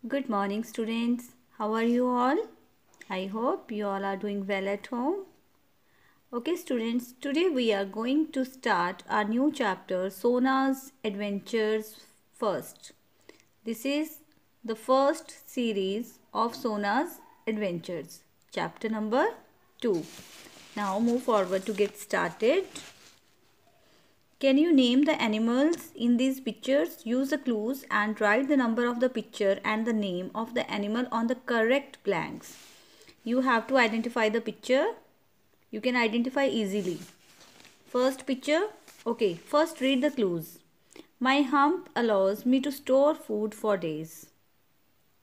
Good morning, students. How are you all? I hope you all are doing well at home. Okay, students, today we are going to start our new chapter, Sona's Adventures First. This is the first series of Sona's Adventures, chapter number 2. Now move forward to get started. Can you name the animals in these pictures? Use the clues and write the number of the picture and the name of the animal on the correct blanks. You have to identify the picture. You can identify easily. First picture. Okay, first read the clues. My hump allows me to store food for days.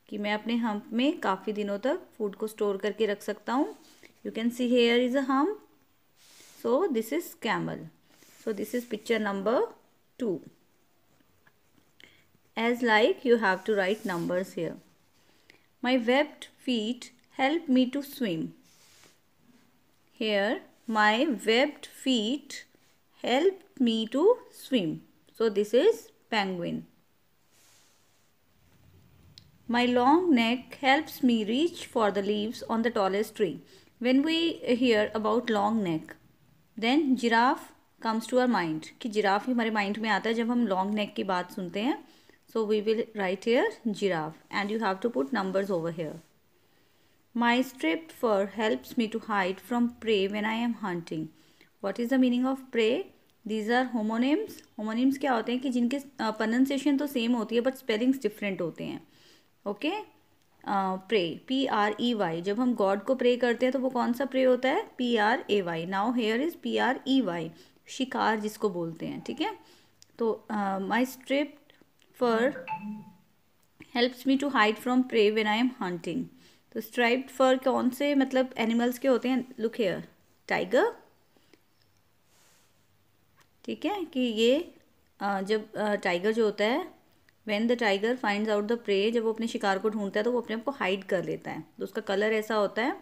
कि मैं अपने hump में काफ़ी दिनों तक food को store करके रख सकता हूँ. You can see here is a hump. So this is camel. So this is picture number 2. As like you have to write numbers here. My webbed feet help me to swim. Here my webbed feet help me to swim. So this is penguin. My long neck helps me reach for the leaves on the tallest tree. When we hear about long neck, then giraffe comes to our mind कि giraffe ही हमारे mind में आता है जब हम long neck की बात सुनते हैं. So we will write here giraffe and you have to put numbers over here. My stripped fur helps me to hide from prey when I am hunting. What is the meaning of prey? These are homonyms. Homonyms क्या होते हैं कि जिनके pronunciation तो same होती है but spellings different होते हैं. Okay, prey PREY. जब हम गॉड को प्रे करते हैं तो वो कौन सा प्रे होता है? PRAY. Now here is PREY, शिकार जिसको बोलते हैं. ठीक है, तो my striped fur helps me to hide from prey when I am hunting. तो स्ट्राइप्ड फर कौन से मतलब एनिमल्स के होते हैं? Look here, tiger. ठीक है, कि ये जब टाइगर जो होता है, when the tiger finds out the prey, जब वो अपने शिकार को ढूंढता है तो वो अपने आप को हाइड कर लेता है. तो उसका कलर ऐसा होता है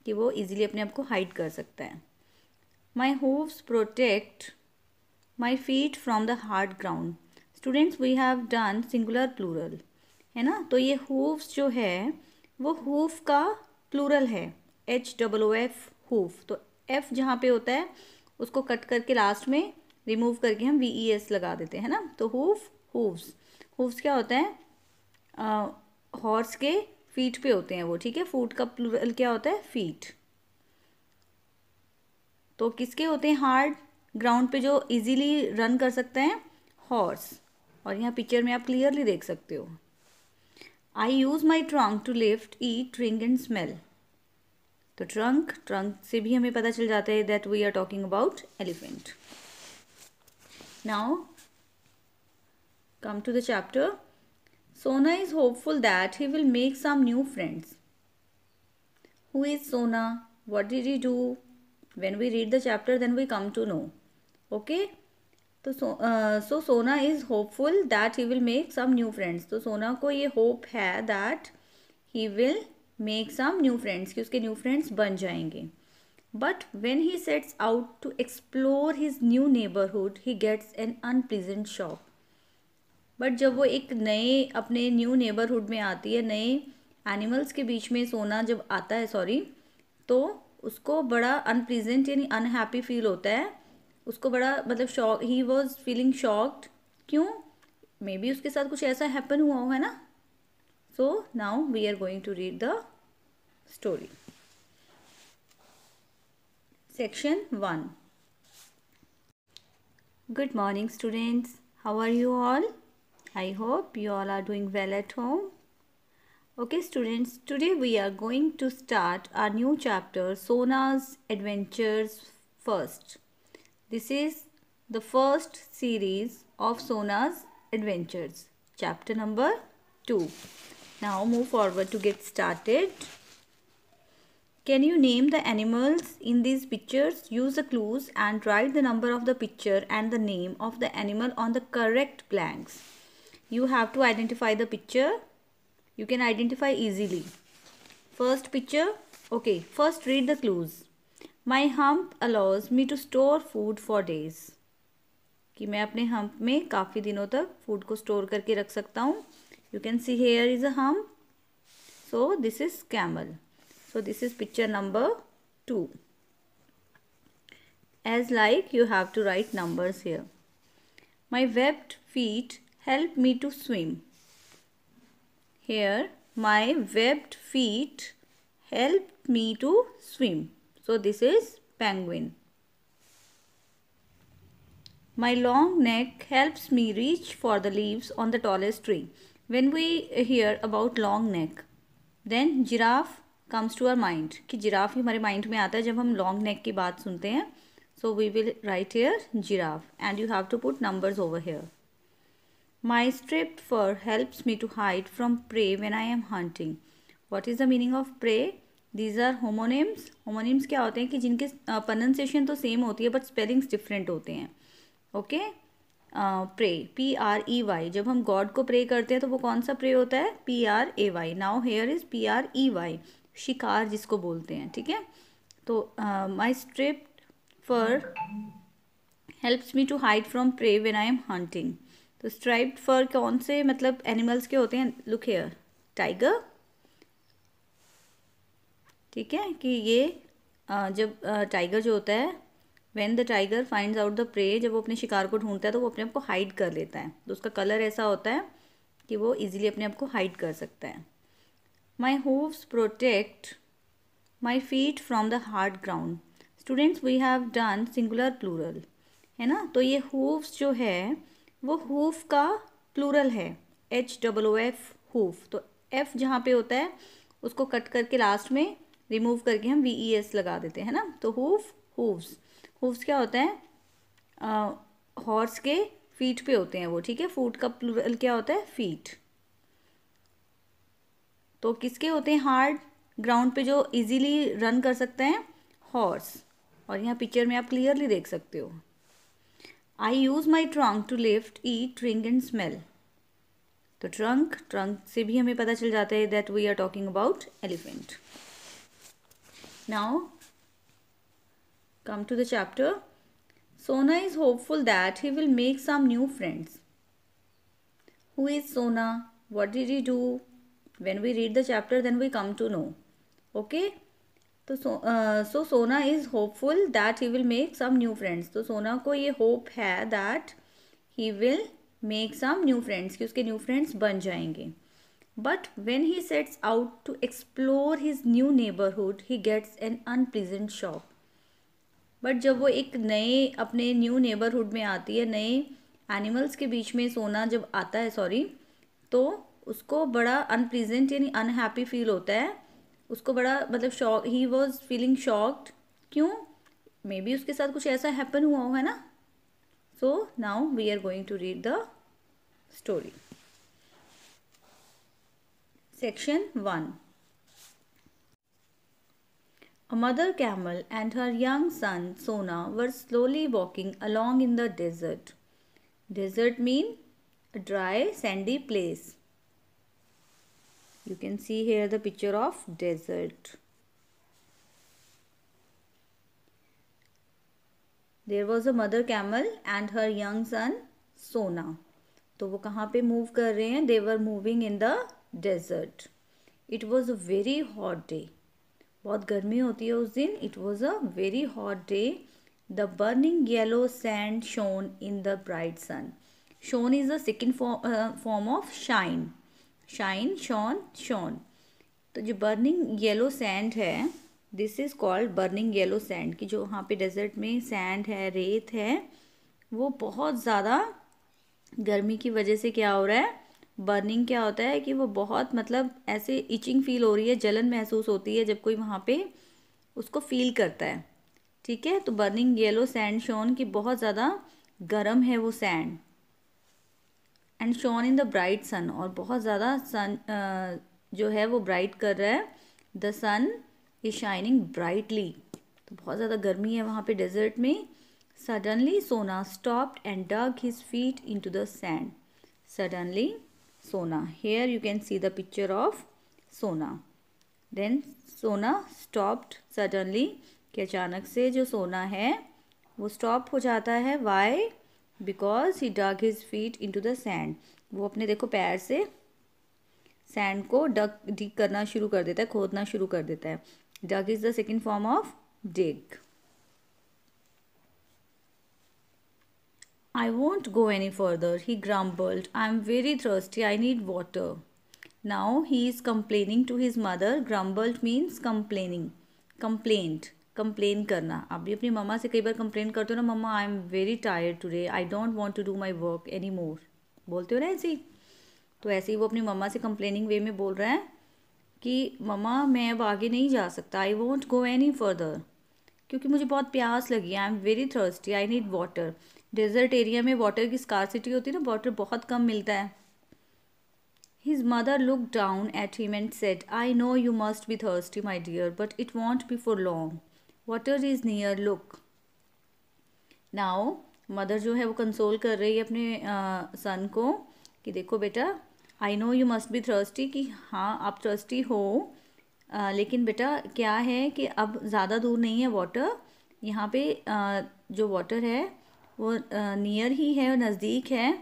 कि वो इजीली अपने आप को हाइड कर सकता है. My hooves protect my feet from the hard ground. Students, we have done singular plural, है ना. तो ये हूव्स जो है वो हूफ का प्लूरल है, HOOF, हूफ. तो F जहाँ पे होता है उसको कट करके लास्ट में रिमूव करके हम VES लगा देते हैं ना. तो हूफ, हूव्स. हूव्स क्या होता है? हॉर्स के फीट पे होते हैं वो. ठीक है, फूट का प्लूरल क्या होता है? फीट. तो किसके होते हैं? हार्ड ग्राउंड पे जो इजीली रन कर सकते हैं, हॉर्स. और यहाँ पिक्चर में आप क्लियरली देख सकते हो. I use my trunk to lift, eat, drink and smell. तो ट्रंक से भी हमें पता चल जाता है that we are talking about elephant. Now come to the chapter. Sona is hopeful that he will make some new friends. Who is Sona? What did he do? When we read the chapter, then we come to know. Okay? So Sona is hopeful that he will make some new friends. तो सोना को ये hope है that he will make some new friends, कि उसके new friends बन जाएंगे. But when he sets out to explore his new neighborhood, he gets an unpleasant shock. But जब वो एक नए अपने न्यू नेबरहुड में आती है, नए एनिमल्स के बीच में सोना जब आता है तो उसको बड़ा अनप्लीजेंट यानी अनहैप्पी फील होता है. उसको बड़ा मतलब shock, he was feeling shocked. क्यों? मे बी उसके साथ कुछ ऐसा हैपन हुआ हो, है ना. So now we are going to read the story. Section 1. Good morning students, how are you all? I hope you all are doing well at home. Okay students, today we are going to start our new chapter, Sona's Adventures First. This is the first series of Sona's Adventures, chapter number 2. Now move forward to get started. Can you name the animals in these pictures? Use the clues and write the number of the picture and the name of the animal on the correct blanks. You have to identify the picture. You can identify easily. First picture. Okay, first read the clues. My hump allows me to store food for days. कि मैं अपने hump में काफ़ी दिनों तक food को store करके रख सकता हूँ. You can see here is a hump. So this is camel. So this is picture number 2. As like, you have to write numbers here. My webbed feet help me to swim. Here, my webbed feet help me to swim. So this is penguin. My long neck helps me reach for the leaves on the tallest tree. When we hear about long neck, then giraffe comes to our mind. कि giraffe ही हमारे mind में आता है जब हम long neck की बात सुनते हैं. So we will write here giraffe, and you have to put numbers over here. My striped fur helps me to hide from prey when I am hunting. What is the meaning of prey? These are homonyms. Homonyms क्या होते हैं कि जिनके pronunciation तो same होती है but spellings different होते हैं. ओके. Prey, PREY. जब हम गॉड को प्रे करते हैं तो वो कौन सा प्रे होता है? PRAY. Now here is PREY, शिकार जिसको बोलते हैं. ठीक है. तो my striped fur helps me to hide from prey when I am hunting. तो स्ट्राइप्ड फर कौन से मतलब एनिमल्स के होते हैं? Look here, tiger. ठीक है. कि ये जब टाइगर जो होता है, when the tiger finds out the prey, जब वो अपने शिकार को ढूंढता है तो वो अपने आप को हाइड कर लेता है. तो उसका कलर ऐसा होता है कि वो इजीली अपने आप को हाइड कर सकता है. My hooves protect my feet from the hard ground. Students, we have done singular plural, है ना. तो ये हूव्स जो है वो हूफ का प्लूरल है, HOOF, हूफ. तो F जहाँ पे होता है उसको कट करके लास्ट में रिमूव करके हम VES लगा देते हैं ना. तो हूफ, हूव्स. हूव्स क्या होता है? हॉर्स के फीट पे होते हैं वो. ठीक है. फूट का प्लूरल क्या होता है? फीट. तो किसके होते हैं हार्ड ग्राउंड पे जो इजीली रन कर सकते हैं? हॉर्स. और यहाँ पिक्चर में आप क्लियरली देख सकते हो. I use my trunk to lift, eat, drink and smell. तो ट्रंक से भी हमें पता चल जाता है that we are talking about elephant. Now come to the chapter. Sona is hopeful that he will make some new friends. Who is Sona? What did he do? When we read the chapter, then we come to know. Okay. So Sona is hopeful that he will make some new friends. तो सोना को ये hope है that he will make some new friends, कि उसके new friends बन जाएंगे. But when he sets out to explore his new neighborhood, he gets an unpleasant shock. But जब वो एक नए अपने न्यू नेबरहुड में आती है, नए एनिमल्स के बीच में सोना जब आता है तो उसको बड़ा अनप्लीजेंट यानी अनहैप्पी फील होता है. उसको बड़ा मतलब shock, he was feeling shocked. क्यों? मे बी उसके साथ कुछ ऐसा हैपन हुआ है ना. So now we are going to read the story. Section 1. A mother camel and her young son Sona were slowly walking along in the desert. Desert mean a dry, sandy place. You can see here the picture of desert. There was a mother camel and her young son Sona. तो वो कहाँ पे move कर रहे हैं? They were moving in the desert. It was a very hot day. बहुत गर्मी होती है उस दिन. It was a very hot day. The burning yellow sand shone in the bright sun. Shone is the second form of shine. Shine, shone, shone. तो जो burning yellow sand है, this is called burning yellow sand. कि जो वहाँ पे desert में sand है, रेत है, वो बहुत ज़्यादा गर्मी की वजह से क्या हो रहा है? बर्निंग क्या होता है कि वो बहुत मतलब ऐसे इचिंग फील हो रही है, जलन महसूस होती है जब कोई वहाँ पे उसको फील करता है. ठीक है. तो बर्निंग येलो सैंड शोन की बहुत ज़्यादा गर्म है वो sand. And shone in the bright sun, और बहुत ज़्यादा सन जो है वो ब्राइट कर रहा है. The sun is shining brightly. तो बहुत ज़्यादा गर्मी है वहाँ पे डेजर्ट में. Suddenly Sona stopped and dug his feet into the sand. Suddenly Sona. Here you can see the picture of Sona. Then Sona stopped suddenly. कि अचानक से जो सोना है वो स्टॉप हो जाता है. Why? Because he dug his feet into the sand. वो अपने देखो पैर से सैंड को डिग करना शुरू कर देता है, खोदना शुरू कर देता है. Dug is the second form of dig. I won't go any further, he grumbled. I'm very thirsty, I need water. Now he is complaining to his mother. Grumbled means complaining. Complained, complain करना. आप भी अपनी मम्मा से कई बार complain करते हो ना, mamma I am very tired today, I don't want to do my work any more. बोलते हो ना ऐसे ही. तो ऐसे ही वो अपनी मम्मा से कंप्लेनिंग वे में बोल रहा है कि मम्मा मैं अब आगे नहीं जा सकता. I won't go any further, क्योंकि मुझे बहुत प्यास लगी. I am very thirsty, I need water. Desert area में वाटर की स्कार्सिटी होती है ना, वाटर बहुत कम मिलता है. His mother looked down at him and said, I know you must be thirsty, my dear, but it won't be for long. Water is near, look. Now, mother जो है वो कंसोल कर रही है अपने सन को कि देखो बेटा, I know you must be thirsty, कि हाँ आप थर्स्टी हो, लेकिन बेटा क्या है कि अब ज़्यादा दूर नहीं है वाटर. यहाँ पे जो वाटर है वो नियर ही है, नज़दीक है.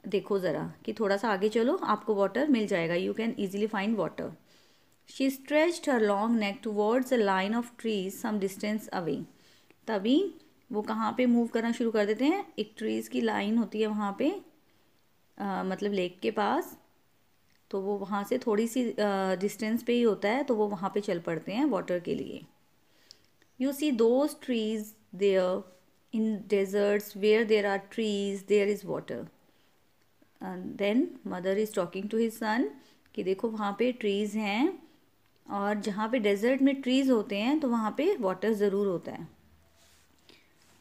देखो ज़रा कि थोड़ा सा आगे चलो, आपको वाटर मिल जाएगा. You can easily find water. She stretched her long neck towards a line of trees some distance away. तभी वो कहाँ पे मूव करना शुरू कर देते हैं, एक ट्रीज़ की लाइन होती है वहाँ पे, मतलब लेक के पास. तो वो वहाँ से थोड़ी सी डिस्टेंस पे ही होता है, तो वो वहाँ पे चल पड़ते हैं वाटर के लिए. You see those trees there in deserts where there are trees there is water. Then mother is talking to his son कि देखो वहाँ पे ट्रीज़ हैं, और जहाँ पे डेजर्ट में ट्रीज़ होते हैं तो वहाँ पे वाटर ज़रूर होता है.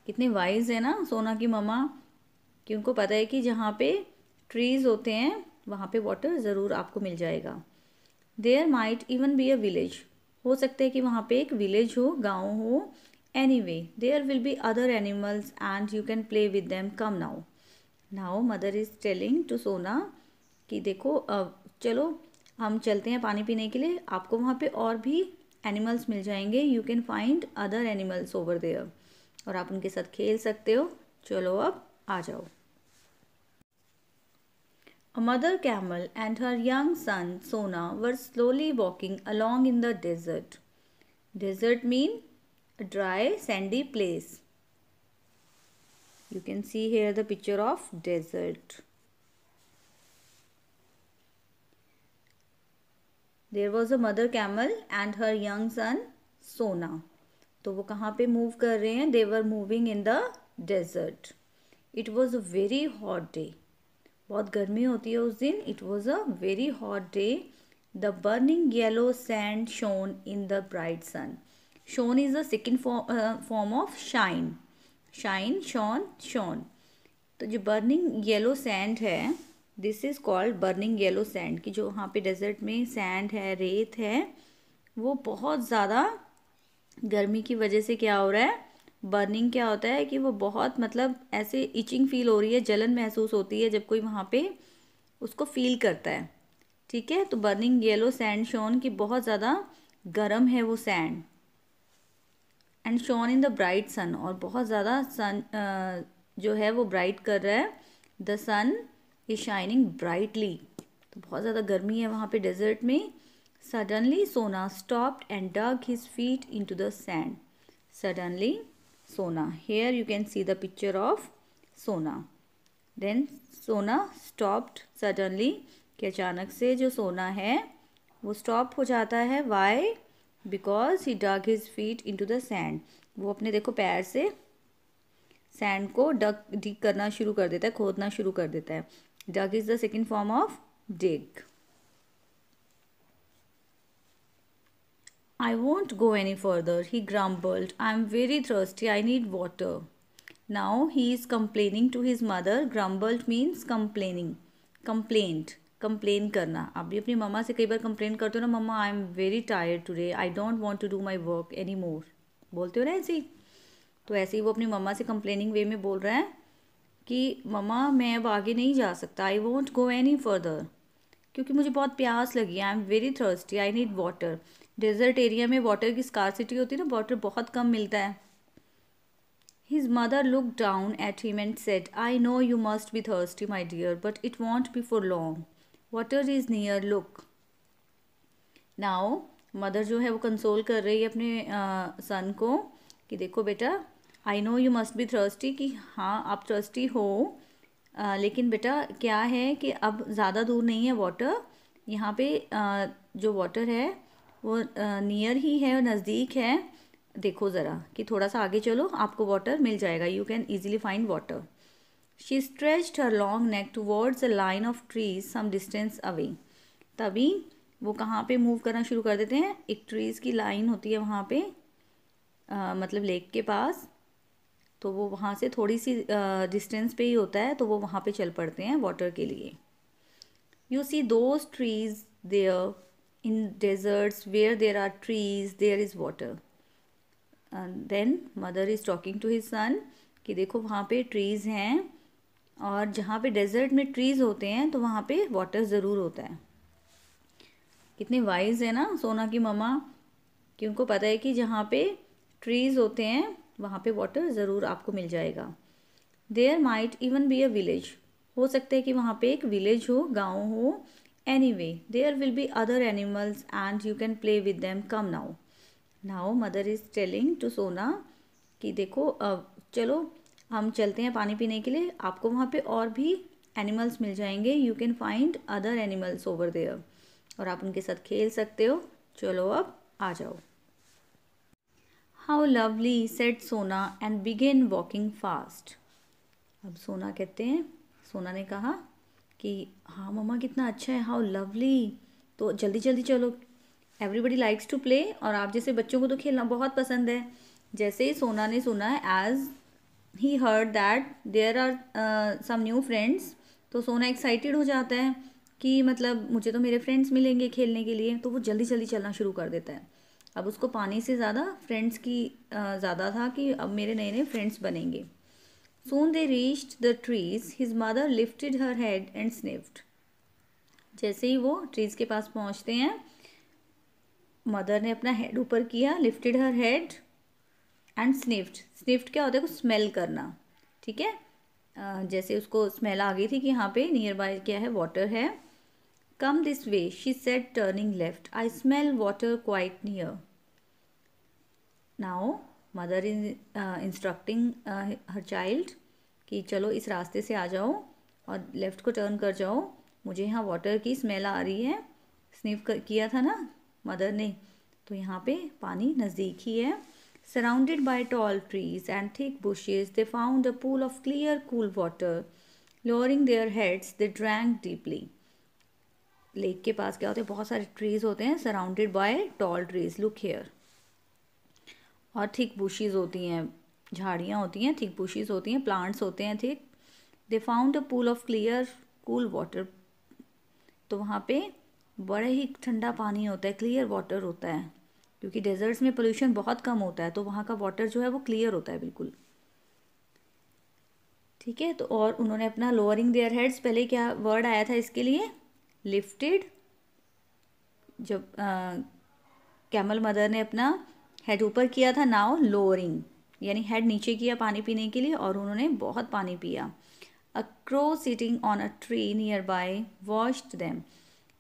कितने वाइज है ना सोना की मम्मा, कि उनको पता है कि जहाँ पे ट्रीज़ होते हैं वहाँ पे वाटर ज़रूर आपको मिल जाएगा. There might even be a village. हो सकता है कि वहाँ पे एक विलेज हो, गाँव हो. Anyway there will be other animals and you can play with them. Come now. Now mother is telling to Sona कि देखो चलो हम चलते हैं पानी पीने के लिए, आपको वहाँ पे और भी एनिमल्स मिल जाएंगे. You can find other animals over there, और आप उनके साथ खेल सकते हो. चलो अब आ जाओ. A mother camel and her young son Sona were slowly walking along in the desert. Desert mean a dry sandy place. You can see here the picture of desert. There was a mother camel and her young son Sona. तो वो कहाँ पे move कर रहे हैं? They were moving in the desert. It was a very hot day. बहुत गर्मी होती है उस दिन. It was a very hot day. The burning yellow sand shone in the bright sun. Shone is the second form of shine. Shine, shone, shone. तो जो burning yellow sand है, this is called burning yellow sand, कि जो वहाँ पे desert में sand है, रेत है, वो बहुत ज़्यादा गर्मी की वजह से क्या हो रहा है, बर्निंग क्या होता है कि वो बहुत मतलब ऐसे इचिंग फील हो रही है, जलन महसूस होती है जब कोई वहाँ पे उसको फील करता है. ठीक है. तो बर्निंग येलो सैंड शोन कि बहुत ज़्यादा गर्म है वो sand. And shone in the bright sun, और बहुत ज़्यादा सन जो है वो ब्राइट कर रहा है. The sun is shining brightly. तो बहुत ज़्यादा गर्मी है वहाँ पे डेजर्ट में. Suddenly Sona stopped and dug his feet into the sand. Suddenly Sona. Here you can see the picture of Sona. Then Sona stopped suddenly, कि अचानक से जो सोना है वो स्टॉप हो जाता है. Why? Because he dug his feet into the sand. वो अपने देखो पैर से सैंड को डिग करना शुरू कर देता है, खोदना शुरू कर देता है. Dug is the second form of dig. I won't go any further, he grumbled. I'm very thirsty, I need water. Now he is complaining to his mother. Grumbled means complaining. Complained, complain करना. आप भी अपनी मम्मा से कई बार complain करते हो ना, mamma I am very tired today, I don't want to do my work any more. बोलते हो ना ऐसे ही. तो ऐसे ही वो अपनी मम्मा से कंप्लेनिंग वे में बोल रहा है कि मम्मा मैं अब आगे नहीं जा सकता. I won't go any further, क्योंकि मुझे बहुत प्यास लगी. I am very thirsty, I need water. Desert area में वाटर की स्कार्सिटी होती है ना, वाटर बहुत कम मिलता है. His mother looked down at him and said, I know you must be thirsty, my dear, but it won't be for long. Water is near, look. Now mother जो है वो कंसोल कर रही है अपने सन को कि देखो बेटा, I know you must be thirsty, कि हाँ आप थर्स्टी हो, लेकिन बेटा क्या है कि अब ज़्यादा दूर नहीं है वाटर, यहाँ पे जो वाटर है वो नियर ही है, नज़दीक है, देखो ज़रा कि थोड़ा सा आगे चलो आपको वाटर मिल जाएगा, you can easily find water. She stretched her long neck towards a line of trees some distance away. तभी वो कहाँ पे मूव करना शुरू कर देते हैं, एक ट्रीज़ की लाइन होती है वहाँ पे, मतलब लेक के पास, तो वो वहाँ से थोड़ी सी डिस्टेंस पे ही होता है, तो वो वहाँ पे चल पड़ते हैं वाटर के लिए। You see those trees there in deserts where there are trees there is water. Then mother is talking to his son कि देखो वहाँ पे ट्रीज़ हैं, और जहाँ पे डेजर्ट में ट्रीज़ होते हैं तो वहाँ पे वाटर ज़रूर होता है। कितने वाइज है ना सोना की मम्मा, कि उनको पता है कि जहाँ पे ट्रीज़ होते हैं वहाँ पे वाटर ज़रूर आपको मिल जाएगा। There might even be a village, हो सकता है कि वहाँ पे एक विलेज हो, गाँव हो। Anyway there will be other animals and you can play with them, come now. Now mother is telling to Sona कि देखो चलो हम चलते हैं पानी पीने के लिए, आपको वहाँ पे और भी एनिमल्स मिल जाएंगे, you can find other animals over there, और आप उनके साथ खेल सकते हो, चलो अब आ जाओ। हाउ लवली सेड सोना एंड बिगेन वॉकिंग फास्ट। अब सोना कहते हैं, सोना ने कहा कि हाँ मम्मा कितना अच्छा है, हाउ लवली, तो जल्दी जल्दी चलो। एवरीबडी लाइक्स टू प्ले, और आप जैसे बच्चों को तो खेलना बहुत पसंद है। जैसे ही सोना ने सुना, as he heard that there are some new friends, तो सोना एक्साइटेड हो जाता है कि मतलब मुझे तो मेरे फ्रेंड्स मिलेंगे खेलने के लिए, तो वो जल्दी जल्दी चलना शुरू कर देता है। अब उसको पानी से ज़्यादा फ्रेंड्स की ज़्यादा था कि अब मेरे नए नए फ्रेंड्स बनेंगे। Soon they reached the trees. His mother lifted her head and sniffed. जैसे ही वो ट्रीज के पास पहुंचते हैं, मदर ने अपना हेड ऊपर किया, lifted her head and sniffed. Sniffed क्या होता है, कुछ स्मेल करना, ठीक है। जैसे उसको स्मेल आ गई थी कि यहाँ पे नियर बाय क्या है, वाटर है। Come this way she said turning left, I smell water quite near. Now mother is instructing her child कि चलो इस रास्ते से आ जाओ और लेफ़्ट को टर्न कर जाओ, मुझे यहाँ वाटर की स्मेल आ रही है। स्निफ किया था ना मदर ने, तो यहाँ पे पानी नज़दीक ही है। Surrounded by tall trees and thick bushes they found a pool of clear cool water, lowering their heads they drank deeply. Lake के पास क्या होते हैं, बहुत सारे ट्रीज होते हैं, surrounded by tall trees, look here, और थिक बुशीज होती हैं, झाड़ियाँ होती हैं, थिक बुशीज होती हैं, प्लांट्स होते हैं thick. They found a pool of clear cool water, तो वहाँ पे बड़े ही ठंडा पानी होता है, क्लियर वाटर होता है, क्योंकि डेजर्ट्स में पोल्यूशन बहुत कम होता है, तो वहाँ का वाटर जो है वो क्लियर होता है बिल्कुल, ठीक है। तो और उन्होंने अपना लोअरिंग देयर हेड्स, पहले क्या वर्ड आया था इसके लिए, लिफ्टेड। जब कैमल मदर ने अपना हेड ऊपर किया था, नाउ लोअरिंग, यानी हेड नीचे किया पानी पीने के लिए, और उन्होंने बहुत पानी पिया। A crow sitting on a tree near by watched them,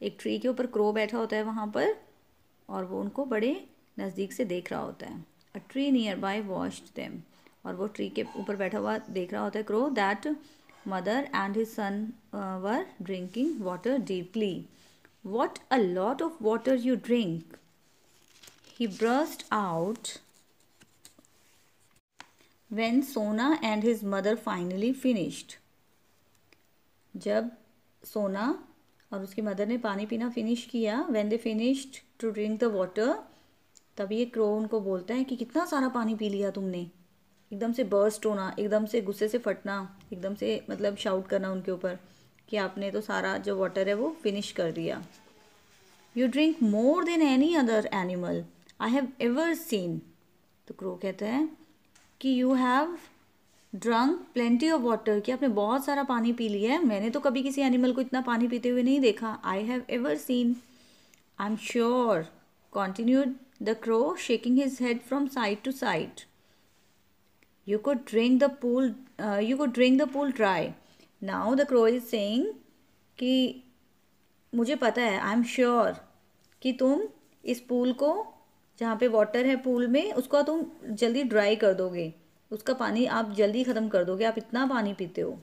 एक ट्री के ऊपर क्रो बैठा होता है वहाँ पर, और वो उनको बड़े नज़दीक से देख रहा होता है। A tree near by watched them, और वो ट्री के ऊपर बैठा हुआ देख रहा होता है crow, that mother and his son were drinking water deeply. What a lot of water you drink, he burst out when Sona and his mother finally finished. जब सोना और उसकी मदर ने पानी पीना फिनिश किया, when they finished to drink the water, तब ये क्रो उनको बोलता है कि कितना सारा पानी पी लिया तुमने। एकदम से बर्स्ट होना, एकदम से गुस्से से फटना, एकदम से मतलब शाउट करना उनके ऊपर कि आपने तो सारा जो वाटर है वो फिनिश कर दिया। You drink more than any other animal I have ever seen. तो क्रो कहता है कि you have drunk plenty of water, कि आपने बहुत सारा पानी पी लिया है, मैंने तो कभी किसी एनिमल को इतना पानी पीते हुए नहीं देखा। I have ever seen. I'm sure, continued the crow, shaking his head from side to side. You could drink the pool dry. Now the crow is saying कि मुझे पता है, आई एम श्योर कि तुम इस पूल को, जहाँ पे वाटर है पूल में, उसको तुम जल्दी ड्राई कर दोगे, उसका पानी आप जल्दी ख़त्म कर दोगे, आप इतना पानी पीते हो।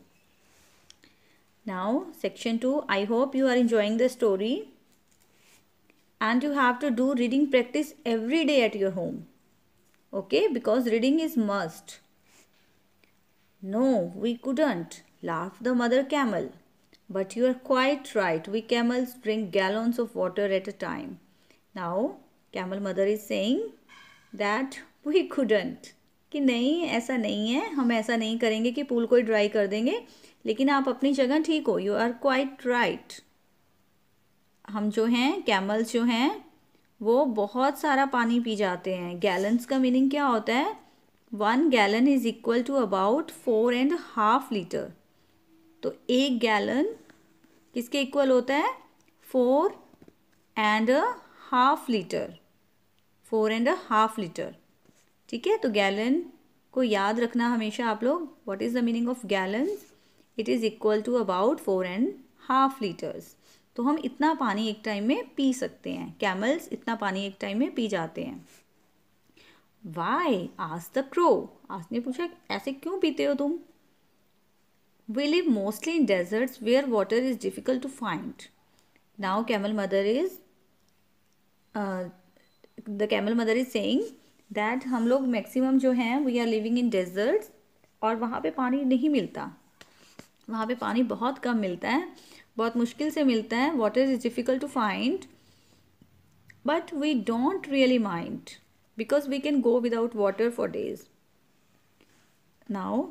Now section 2, I hope you are enjoying the story and you have to do reading practice every day at your home. Okay, because reading is must. No, we couldn't, laughed the mother camel. But you are quite right, we camels drink gallons of water at a time. Now camel mother is saying that we couldn't, कि नहीं ऐसा नहीं है, हम ऐसा नहीं करेंगे कि पूल को ही ड्राई कर देंगे, लेकिन आप अपनी जगह ठीक हो, यू आर क्वाइट राइट। हम जो हैं कैमल्स जो हैं वो बहुत सारा पानी पी जाते हैं। गैलन्स का मीनिंग क्या होता है? 1 gallon is equal to about 4.5 litre. तो 1 गैलन किसके इक्वल होता है? 4.5 लीटर। 4.5 लीटर, ठीक है। तो गैलन को याद रखना हमेशा आप लोग। What is the meaning of gallons? It is equal to about 4.5 litres. तो हम इतना पानी एक टाइम में पी सकते हैं, कैमल्स इतना पानी एक टाइम में पी जाते हैं। वाई? Asked the crow. आज ने पूछा ऐसे क्यों पीते हो तुम? We live mostly in deserts where water is difficult to find. Now camel mother is the camel mother is saying that हम लोग मैक्सिमम जो हैं we are living in deserts, और वहाँ पे पानी नहीं मिलता, वहाँ पे पानी बहुत कम मिलता है, बहुत मुश्किल से मिलता है। Water is difficult to find, but we don't really mind because we can go without water for days. Now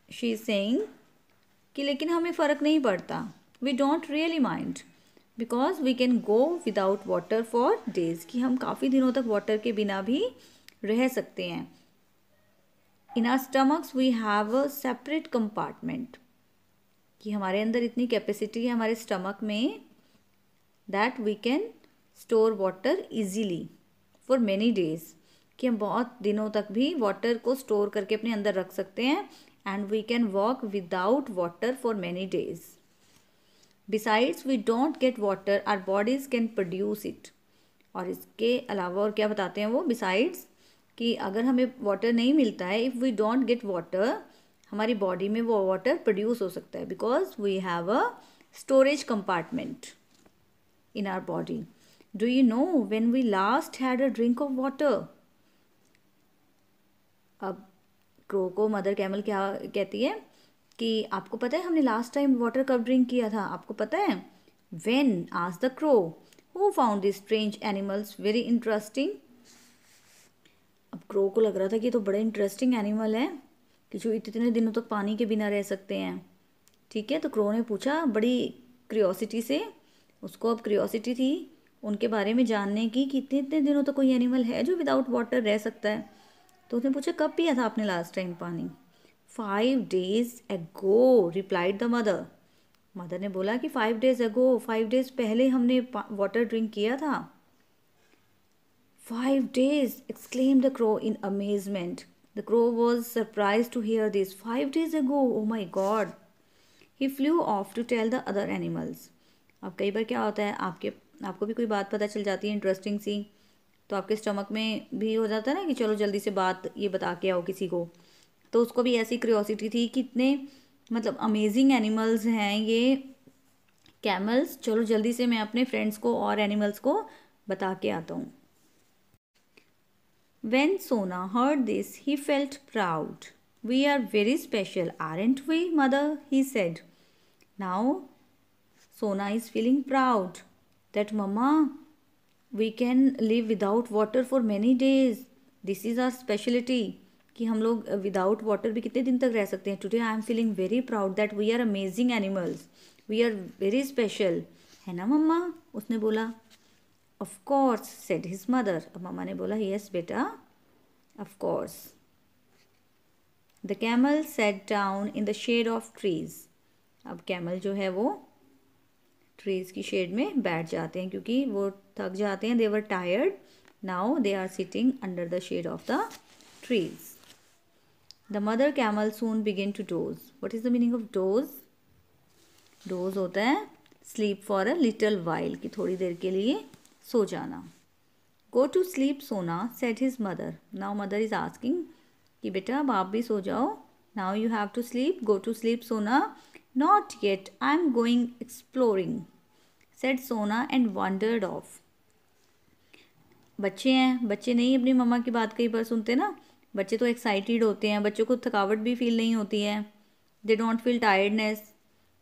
she is saying कि लेकिन हमें फ़र्क नहीं पड़ता, we don't really mind because we can go without water for days, कि हम काफ़ी दिनों तक वाटर के बिना भी रह सकते हैं। In our stomachs we have a separate compartment, कि हमारे अंदर इतनी कैपेसिटी है हमारे स्टमक में that we can store water easily for many days, कि हम बहुत दिनों तक भी वाटर को स्टोर करके अपने अंदर रख सकते हैं। And we can walk without water for many days. Besides we don't get water, our bodies can produce it. और इसके अलावा और क्या बताते हैं वो? बिसाइड्स कि अगर हमें वाटर नहीं मिलता है, if we don't get water, हमारी बॉडी में वो वाटर प्रोड्यूस हो सकता है because we have a storage compartment in our body. Do you know when we last had a drink of water? अब क्रो को मदर कैमल क्या कहती है कि आपको पता है हमने लास्ट टाइम वाटर कब ड्रिंक किया था? आपको पता है? When? Asked the crow. Who found this strange animals very interesting. अब क्रो को लग रहा था कि ये तो बड़ा इंटरेस्टिंग एनिमल है कि जो इतने दिनों तक पानी के बिना रह सकते हैं, ठीक है। तो क्रो ने पूछा बड़ी क्रियोसिटी से, उसको अब क्रियोसिटी थी उनके बारे में जानने की कि इतने इतने दिनों तक कोई एनिमल है जो विदाउट वाटर रह सकता है। तो उसने पूछा कब पिया था आपने लास्ट टाइम पानी? 5 days ago, replied the mother. Mother ने बोला कि 5 days ago, 5 days पहले हमने वाटर ड्रिंक किया था। 5 days, exclaimed the crow in amazement. The crow was surprised to hear this. 5 days ago, oh my God. He flew off to tell the other animals. अब कई बार क्या होता है, आपको भी कोई बात पता चल जाती है इंटरेस्टिंग सी, तो आपके स्टमक में भी हो जाता है ना कि चलो जल्दी से बात ये बता के आओ किसी को। तो उसको भी ऐसी क्यूरियोसिटी थी कि इतने मतलब अमेजिंग एनिमल्स हैं ये कैमल्स, चलो जल्दी से मैं अपने फ्रेंड्स को और एनिमल्स को बता के आता हूँ। When Sona heard this, he felt proud. We are very special, aren't we, mother? He said. Now Sona is feeling proud that Mama, we can live without water for many days. This is our specialty. कि हम लोग without water भी कितने दिन तक रह सकते हैं। Today I am feeling very proud that we are amazing animals, we are very special, है ना मम्मा? उसने बोला। Of course, said his mother. अब मम्मा ने बोला यस बेटा, of course. The camel sat down in the shade of trees. अब camel जो है वो ट्रीज की शेड में बैठ जाते हैं क्योंकि वो थक जाते हैं, they were tired. Now they are sitting under the shade of the trees. The mother camel soon began to doze. What is the meaning of doze? Doze होता है sleep for a little while, कि थोड़ी देर के लिए सो जाना। Go to sleep Sona, said his mother. Now mother is asking कि बेटा अब आप भी सो जाओ. Now you have to sleep. Go to sleep Sona. Not yet. I'm going exploring, said Sona and wandered off. बच्चे हैं, बच्चे नहीं अपनी मम्मा की बात कई बार सुनते ना. बच्चे तो एक्साइटेड होते हैं, बच्चों को थकावट भी फील नहीं होती है. They don't feel tiredness.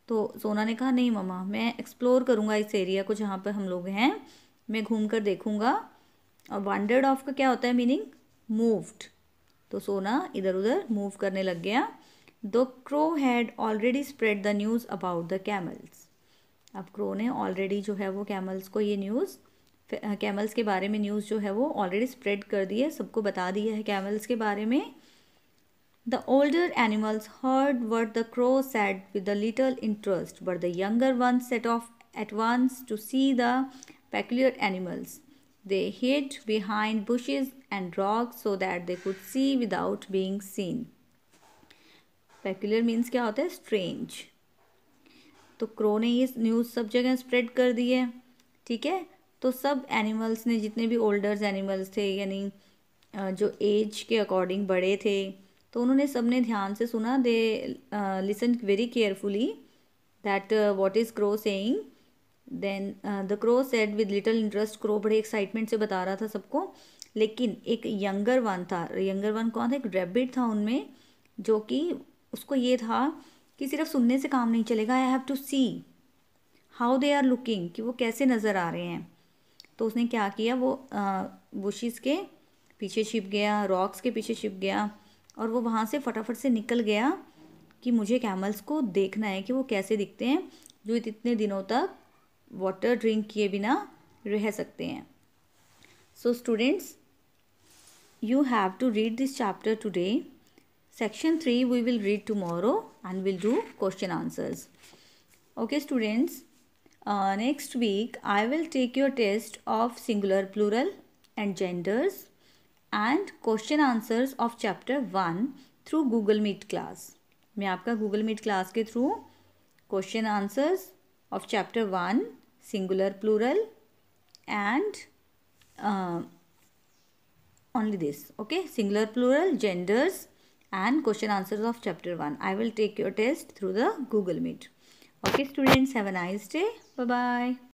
तो सोना ने कहा नहीं मम्मा, मैं एक्सप्लोर करूँगा इस एरिया को जहाँ पर हम लोग हैं, मैं घूम कर देखूँगा. और वांडर्ड ऑफ का क्या होता है मीनिंग? मूव्ड. तो सोना इधर उधर मूव करने लग गया. The crow had already spread the news about the camels. अब क्रो ने ऑलरेडी जो है वो कैमल्स को ये न्यूज़, कैमल्स के बारे में न्यूज़ जो है वो ऑलरेडी स्प्रेड कर दी है, सबको बता दिया है कैमल्स के बारे में. The older animals heard what the crow said with the little interest, but the younger one set off at once to see the peculiar animals. They hid behind bushes and rocks so that they could see without being seen. Peculiar means क्या होता है? Strange. तो crow ने ये news सब जगह spread कर दी है. ठीक है, तो सब एनिमल्स ने, जितने भी ओल्डर्स एनिमल्स थे, यानी जो एज के अकॉर्डिंग बड़े थे, तो उन्होंने सब ने ध्यान से सुना. They listen very carefully that what is crow saying. Then the crow said with little interest. Crow बड़े एक्साइटमेंट से बता रहा था सबको. लेकिन एक यंगर वन था. यंगर वन कौन था? एक रैबिट था उनमें, जो कि उसको ये था कि सिर्फ सुनने से काम नहीं चलेगा. I have to see how they are looking, कि वो कैसे नज़र आ रहे हैं. तो उसने क्या किया, वो बुशिस के पीछे छिप गया, रॉक्स के पीछे छिप गया, और वो वहाँ से फटाफट से निकल गया कि मुझे कैमल्स को देखना है कि वो कैसे दिखते हैं, जो इतने दिनों तक वाटर ड्रिंक किए बिना रह सकते हैं. So students, you have to read this chapter today. Section 3 we will read tomorrow and will do question answers. Okay students, next week I will take your test of singular, plural and genders and question answers of chapter 1 through Google Meet class. मैं आपका Google Meet class के थ्रू question answers of chapter 1 singular, plural and only this, okay, singular, plural, genders and question answers of chapter 1. I will take your test through the Google Meet. Okay students, have a nice day. Bye bye.